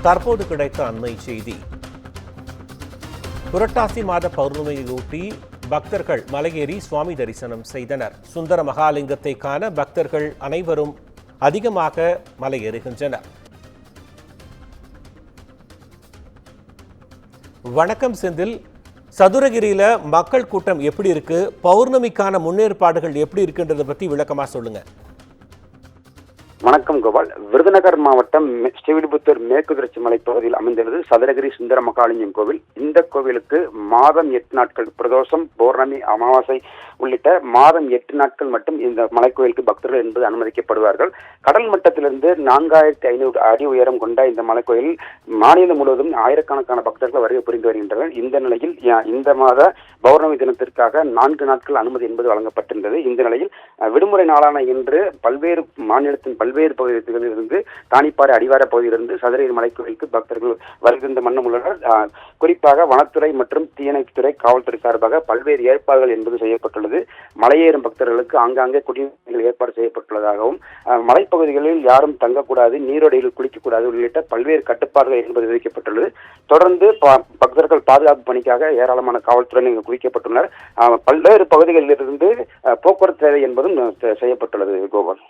தற்போது கிடைத்த அண்மை செய்தி. புரட்டாசி மாத பௌர்ணமியையொட்டி பக்தர்கள் மலையேறி சுவாமி தரிசனம் செய்தனர். சுந்தர மகாலிங்கத்தை காண பக்தர்கள் அனைவரும் அதிகமாக மலையேறுகின்றனர். வணக்கம் செந்தில். சதுரகிரியில மக்கள் கூட்டம் எப்படி இருக்கு, பௌர்ணமிக்கான முன்னேற்பாடுகள் எப்படி இருக்குன்றதை பத்தி விளக்கமா சொல்லுங்க. வணக்கம் கோபால். விருதுநகர் மாவட்டம் ஸ்ரீவில்லிபுத்தூர் மேற்கு தொடர்ச்சி மலை பகுதியில் அமைந்துள்ளது சதுரகிரி சுந்தர மகாலிங்கம் கோவில். இந்த கோவிலுக்கு மாதம் 8 நாட்கள் பிரதோஷம், பௌர்ணமி, அமாவாசை உள்ளிட்ட மாதம் 8 நாட்கள் மட்டும் இந்த மலைக்கோவிலுக்கு பக்தர்கள் என்பது அனுமதிக்கப்படுவார்கள். கடல் மட்டத்திலிருந்து 4500 அடி உயரம் கொண்ட இந்த மலைக்கோயில் மாநிலம் முழுவதும் ஆயிரக்கணக்கான பக்தர்கள் வருகை புரிந்து வருகின்றனர். இந்த நிலையில் இந்த மாத பௌர்ணமி தினத்திற்காக 4 நாட்கள் அனுமதி என்பது வழங்கப்பட்டிருந்தது. இந்த நிலையில் விடுமுறை நாளான இன்று பல்வேறு மாநிலத்தின் பல்வேறு பகுதிகளிலிருந்து தானிப்பாறை அடிவார பகுதியிலிருந்து சதுரகிரி மலைக்கோவிலுக்கு பக்தர்கள் வருகின்ற வண்ணம் உள்ளனர். குறிப்பாக வனத்துறை மற்றும் தீயணைப்புத்துறை, காவல்துறை சார்பாக பல்வேறு ஏற்பாடுகள் என்பது செய்யப்பட்டுள்ளது. மலையேறும் பக்தர்களுக்கு ஆங்காங்கே குடிநீர் ஏற்பாடு செய்யப்பட்டுள்ளதாகவும், மலைப்பகுதிகளில் யாரும் தங்கக்கூடாது, நீரோடையில் குளிக்கக்கூடாது உள்ளிட்ட பல்வேறு கட்டுப்பாடுகள் என்பது விதிக்கப்பட்டுள்ளது. தொடர்ந்து பக்தர்கள் பாதுகாப்பு பணிக்காக ஏராளமான காவல்துறையினர் குவிக்கப்பட்டுள்ளனர். பல்வேறு பகுதிகளிலிருந்து போக்குவரத்து சேவை என்பதும் செய்யப்பட்டுள்ளது கோபால்.